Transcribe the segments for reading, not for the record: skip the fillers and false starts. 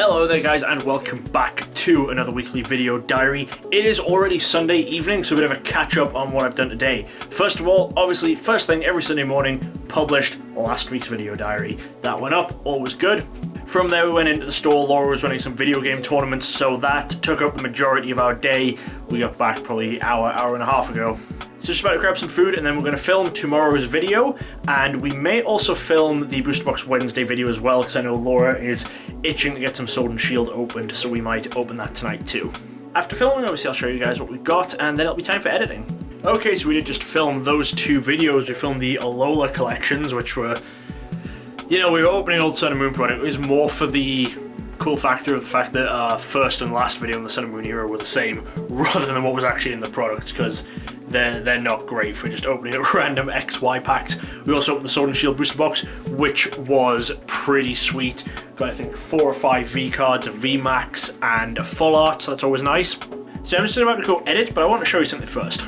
Hello there guys, and welcome back to another weekly video diary. It is already Sunday evening, so a bit of a catch up on what I've done today. First of all, obviously, first thing every Sunday morning, published last week's video diary. That went up, all was good. From there we went into the store. Laura was running some video game tournaments, so that took up the majority of our day. We got back probably an hour and a half ago. So just about to grab some food, and then we're going to film tomorrow's video, and we may also film the Booster Box Wednesday video as well, because I know Laura is itching to get some Sword and Shield opened, so we might open that tonight too. After filming, obviously I'll show you guys what we've got, and then it'll be time for editing. Okay, so we did just film those two videos. We filmed the Alola collections, which were, we were opening Old Sun and Moon product. It was more for the cool factor of the fact that our first and last video in the Sun and Moon era were the same, rather than what was actually in the products, because they're not great for just opening a random XY packs. We also opened the Sword and Shield booster box, which was pretty sweet. Got I think 4 or 5 V cards, a V Max, and a full art, so that's always nice. So I'm just about to go edit, but I want to show you something first.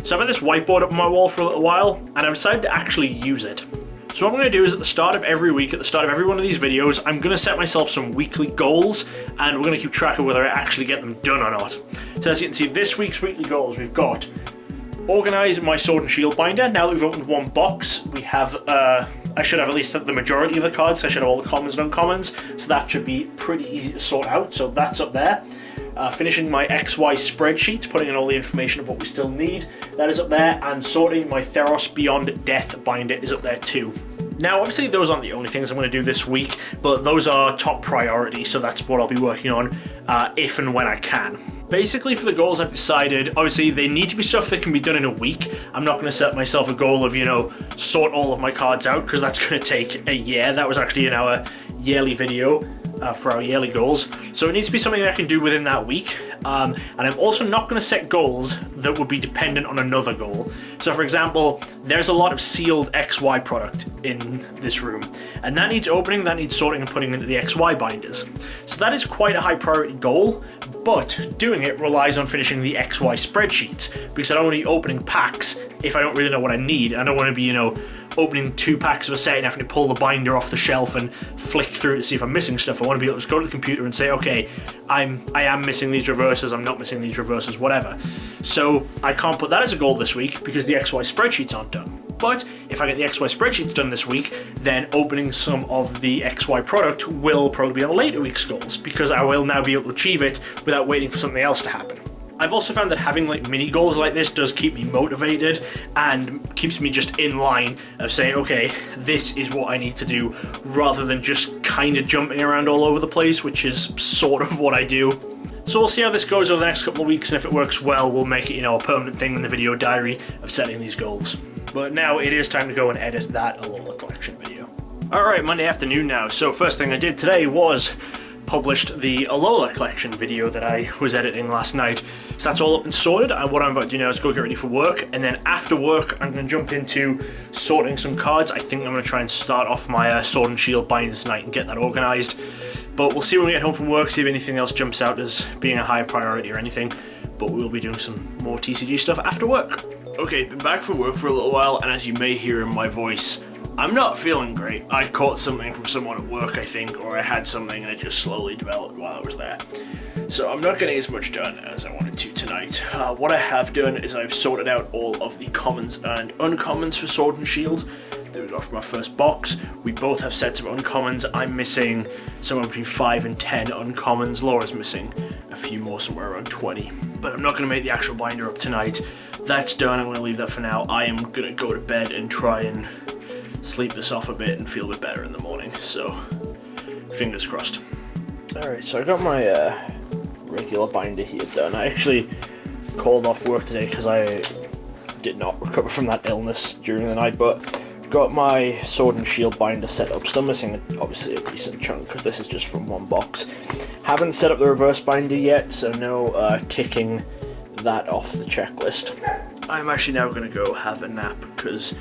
So I've had this whiteboard up on my wall for a little while, and I've decided to actually use it. So what I'm going to do is at the start of every week, at the start of every one of these videos, I'm going to set myself some weekly goals, and we're going to keep track of whether I actually get them done or not. So as you can see, this week's weekly goals, we've got organise my Sword and Shield binder. Now that we've opened one box, we have, I should have at least the majority of the cards. I should have all the commons and uncommons, so that should be pretty easy to sort out. So that's up there. Finishing my XY spreadsheet, putting in all the information of what we still need, that is up there, and sorting my Theros Beyond Death binder is up there too. Now, obviously, those aren't the only things I'm going to do this week, but those are top priority, so that's what I'll be working on if and when I can. Basically, for the goals I've decided, obviously, they need to be stuff that can be done in a week. I'm not going to set myself a goal of, sort all of my cards out, because that's going to take a year. That was actually in our yearly video for our yearly goals. So it needs to be something I can do within that week. And I'm also not going to set goals that would be dependent on another goal. So for example, there's a lot of sealed XY product in this room, and that needs opening, that needs sorting and putting into the XY binders. So that is quite a high priority goal, but doing it relies on finishing the XY spreadsheets, because I don't want to be opening packs if I don't really know what I need. I don't want to be, opening 2 packs of a set and having to pull the binder off the shelf and flick through to see if I'm missing stuff. I want to be able to just go to the computer and say, okay, I am missing these reverses, I'm not missing these reverses, whatever. So I can't put that as a goal this week because the XY spreadsheets aren't done. But if I get the XY spreadsheets done this week, then opening some of the XY product will probably be on later week's goals, because I will now be able to achieve it without waiting for something else to happen. I've also found that having mini goals like this does keep me motivated and keeps me just in line of saying, okay, this is what I need to do, rather than just kind of jumping around all over the place, which is sort of what I do. So we'll see how this goes over the next couple of weeks, and if it works well, we'll make it, a permanent thing in the video diary of setting these goals. But now it is time to go and edit that Alola collection video. Alright, Monday afternoon now. So first thing I did today was published the Alola collection video that I was editing last night. So that's all up and sorted, and what I'm about to do now is go get ready for work, and then after work I'm going to jump into sorting some cards. I think I'm going to try and start off my Sword and Shield binder tonight and get that organised. But we'll see when we get home from work, see if anything else jumps out as being a high priority or anything. But we'll be doing some more TCG stuff after work. Okay, been back from work for a little while, and as you may hear in my voice, I'm not feeling great. I caught something from someone at work, I think, or I had something and it just slowly developed while I was there. So I'm not getting as much done as I wanted to tonight. What I have done is I've sorted out all of the commons and uncommons for Sword and Shield. There we go from our first box. We both have sets of uncommons. I'm missing somewhere between 5 and 10 uncommons. Laura's missing a few more, somewhere around 20. But I'm not going to make the actual binder up tonight. That's done. I'm going to leave that for now. I am going to go to bed and try and sleep this off a bit and feel a bit better in the morning, so fingers crossed. Alright, so I got my regular binder here done. I actually called off work today because I did not recover from that illness during the night, but got my Sword and Shield binder set up. Still missing obviously a decent chunk because this is just from one box. Haven't set up the reverse binder yet, so no ticking that off the checklist. I'm actually now going to go have a nap because,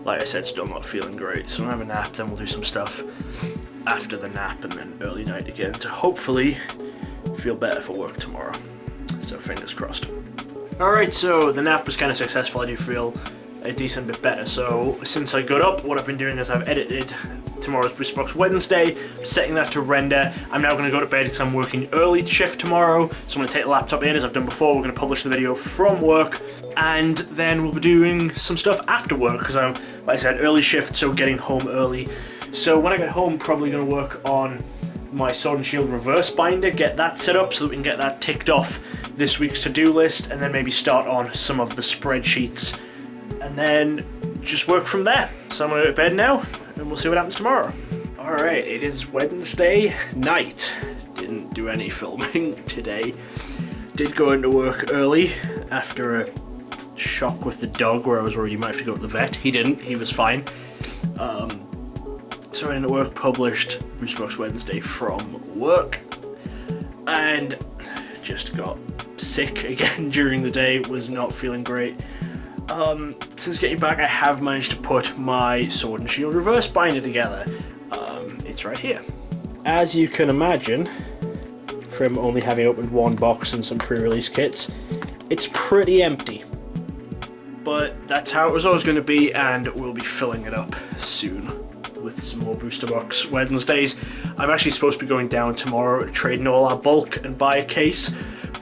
like I said, still not feeling great. So I'll have a nap, then we'll do some stuff after the nap, and then early night again to hopefully feel better for work tomorrow. So fingers crossed. Alright, so the nap was kind of successful. I do feel a decent bit better. So since I got up, what I've been doing is I've edited tomorrow's Booster Box Wednesday, setting that to render. I'm now going to go to bed because I'm working early shift tomorrow, so I'm going to take the laptop in as I've done before. We're going to publish the video from work, and then we'll be doing some stuff after work because I'm, like I said, early shift, so getting home early. So when I get home, probably going to work on my Sword and Shield reverse binder, get that set up so that we can get that ticked off this week's to-do list, and then maybe start on some of the spreadsheets, and then just work from there. So I'm going to go to bed now, and we'll see what happens tomorrow. Alright, it is Wednesday night. Didn't do any filming today. Did go into work early after a shock with the dog where I was worried he might have to go to the vet. He didn't, he was fine. So I went into work, published Booster Box Wednesday from work, and just got sick again during the day, was not feeling great. Since getting back, I have managed to put my Sword and Shield reverse binder together. It's right here. As you can imagine, from only having opened one box and some pre-release kits, it's pretty empty. But that's how it was always going to be, and we'll be filling it up soon with some more Booster Box Wednesdays. I'm actually supposed to be going down tomorrow to trade in all our bulk and buy a case,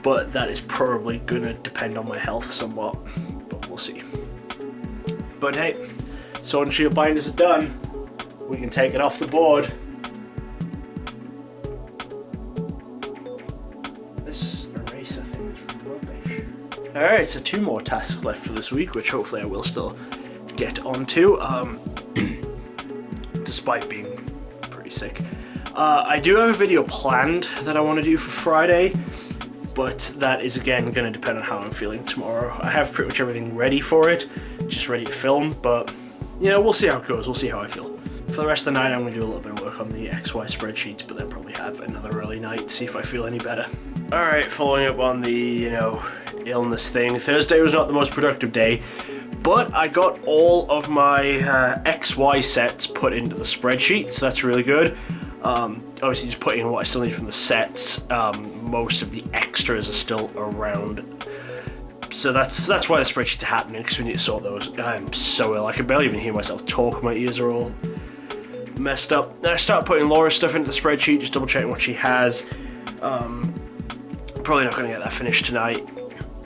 but that is probably going to depend on my health somewhat, but we'll see. But hey, Sword and Shield binders are done. We can take it off the board. This eraser thing is rubbish. Alright, so 2 more tasks left for this week, which hopefully I will still get onto, despite being pretty sick. I do have a video planned that I want to do for Friday, but that is again going to depend on how I'm feeling tomorrow. I have pretty much everything ready for it, just ready to film, but you know, we'll see how it goes, we'll see how I feel. For the rest of the night, I'm going to do a little bit of work on the XY spreadsheets, but then probably have another early night, see if I feel any better. Alright, following up on the, illness thing, Thursday was not the most productive day, but I got all of my XY sets put into the spreadsheet, so that's really good. Obviously just putting in what I still need from the sets, most of the extras are still around. So that's why the spreadsheets are happening, because we need to sort those. I'm so ill, I can barely even hear myself talk, my ears are all messed up. I start putting Laura's stuff into the spreadsheet, just double checking what she has. Probably not going to get that finished tonight.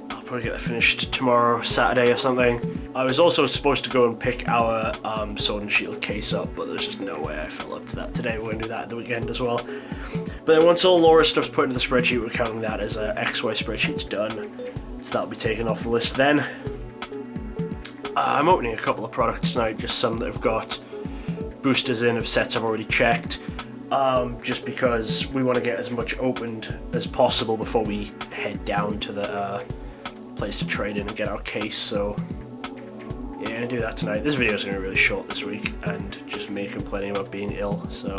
I'll probably get that finished tomorrow, Saturday or something. I was also supposed to go and pick our Sword and Shield case up, but there's just no way I fell up to that today. We're going to do that at the weekend as well. But then once all Laura's stuff's put into the spreadsheet, we're counting that as a XY spreadsheet's done. So that'll be taken off the list then. I'm opening a couple of products tonight, just some that have got boosters in of sets I've already checked, just because we want to get as much opened as possible before we head down to the place to trade in and get our case. So yeah, I'm gonna do that tonight. This video is going to be really short this week, and just me complaining about being ill, so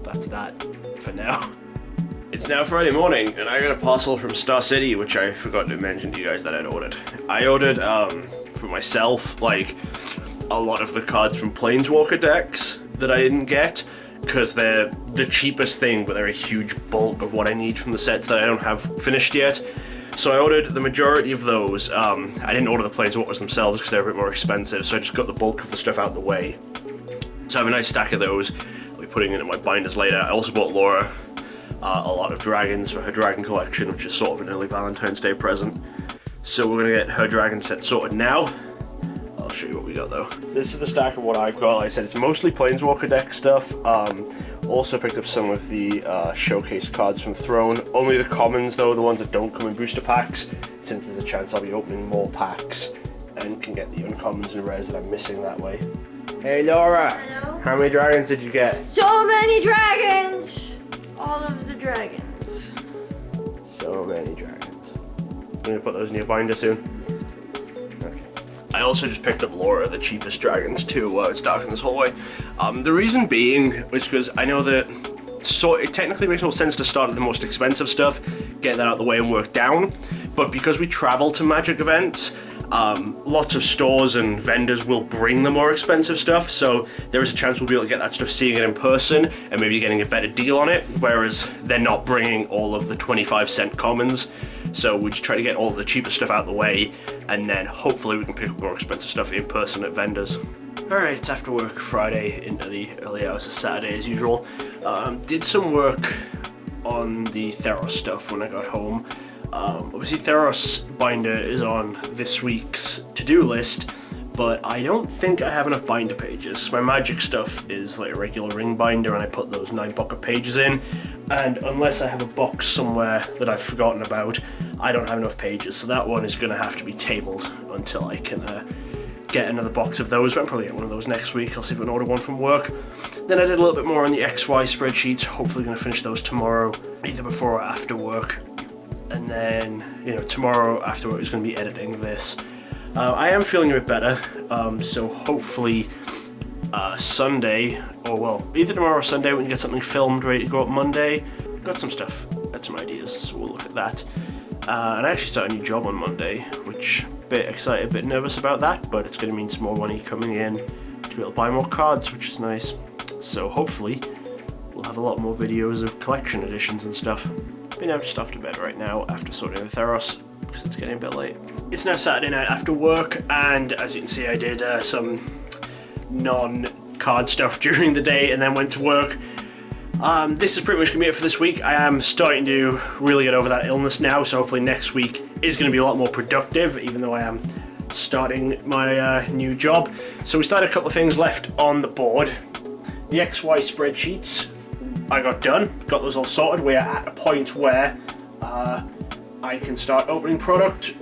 that's that for now. It's now Friday morning, and I got a parcel from Star City, which I forgot to mention to you guys that I'd ordered. I ordered, for myself, like, a lot of the cards from Planeswalker decks that I didn't get, because they're the cheapest thing, but they're a huge bulk of what I need from the sets that I don't have finished yet. So I ordered the majority of those. I didn't order the Planeswalkers themselves because they're a bit more expensive, so I just got the bulk of the stuff out the way. So I have a nice stack of those. I'll be putting it in my binders later. I also bought Laura a lot of dragons for her dragon collection, which is sort of an early Valentine's Day present. So we're going to get her dragon set sorted now. I'll show you what we got though. This is the stack of what I've got. Like I said, it's mostly Planeswalker deck stuff. Also picked up some of the showcase cards from Throne. Only the commons though, the ones that don't come in booster packs, since there's a chance I'll be opening more packs and can get the uncommons and rares that I'm missing that way. Hey Laura! Hello? How many dragons did you get? So many dragons! All of the dragons. So many dragons. I'm gonna put those in your binder soon. Okay. I also just picked up Laura, the cheapest dragons too, while it's dark in this hallway. The reason being is because I know that it technically makes no sense to start at the most expensive stuff, get that out of the way and work down, but because we travel to Magic events, lots of stores and vendors will bring the more expensive stuff, so there is a chance we'll be able to get that stuff, seeing it in person, and maybe getting a better deal on it, whereas they're not bringing all of the 25-cent commons, so we just try to get all of the cheaper stuff out of the way, and then hopefully we can pick up more expensive stuff in person at vendors. Alright, it's after work Friday into the early hours of Saturday as usual. Did some work on the Theros stuff when I got home. Obviously Theros binder is on this week's to-do list, but I don't think I have enough binder pages. My magic stuff is like a regular ring binder, and I put those 9 pocket pages in, and unless I have a box somewhere that I've forgotten about, I don't have enough pages, so that one is going to have to be tabled until I can get another box of those. I'll probably get one of those next week. I'll see if I can order one from work. Then I did a little bit more on the XY spreadsheets, hopefully going to finish those tomorrow, either before or after work. And then, you know, tomorrow after work is going to be editing this. I am feeling a bit better, so hopefully Sunday, or well, either tomorrow or Sunday we can get something filmed ready to go up Monday. Got some stuff, got some ideas, so we'll look at that. And I actually start a new job on Monday, which a bit excited, a bit nervous about that, but it's going to mean some more money coming in to be able to buy more cards, which is nice. So hopefully we'll have a lot more videos of collection editions and stuff. Been out just after bed right now after sorting the Theros, because it's getting a bit late. It's now Saturday night after work, and as you can see I did some non-card stuff during the day and then went to work. This is pretty much going to be it for this week. I am starting to really get over that illness now, so hopefully next week is going to be a lot more productive, even though I am starting my new job. So we started a couple of things left on the board. The XY spreadsheets I got done, got those all sorted. We are at a point where I can start opening product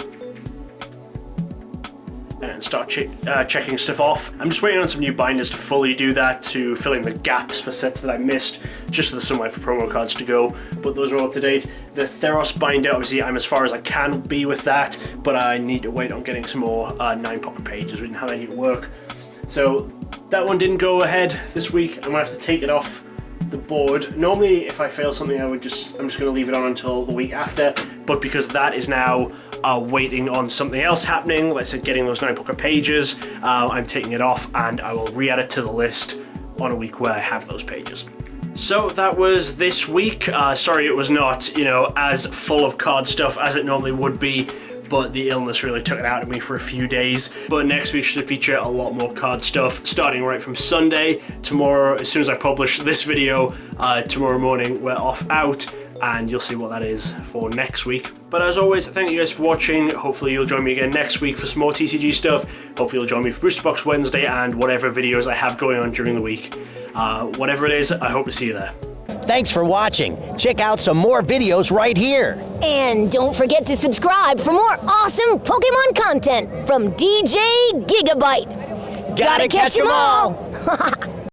and then start checking stuff off. I'm just waiting on some new binders to fully do that, to fill in the gaps for sets that I missed, just so there's somewhere for promo cards to go, but those are all up to date. The Theros binder, obviously I'm as far as I can be with that, but I need to wait on getting some more 9 pocket pages. We didn't have any at work. So that one didn't go ahead this week. I'm gonna have to take it off the board. Normally if I fail something I'm just going to leave it on until the week after, but because that is now waiting on something else happening, let's say getting those 9 pocket pages, I'm taking it off and I will re-add it to the list on a week where I have those pages. So that was this week. Sorry it was not, you know, as full of card stuff as it normally would be, but the illness really took it out of me for a few days. But next week should feature a lot more card stuff, starting right from Sunday. Tomorrow, as soon as I publish this video, tomorrow morning we're off out, and you'll see what that is for next week. But as always, thank you guys for watching. Hopefully you'll join me again next week for some more TCG stuff. Hopefully you'll join me for Booster Box Wednesday and whatever videos I have going on during the week. Whatever it is, I hope to see you there. Thanks for watching. Check out some more videos right here. And don't forget to subscribe for more awesome Pokemon content from DJ Gigabyte. Gotta catch 'em all!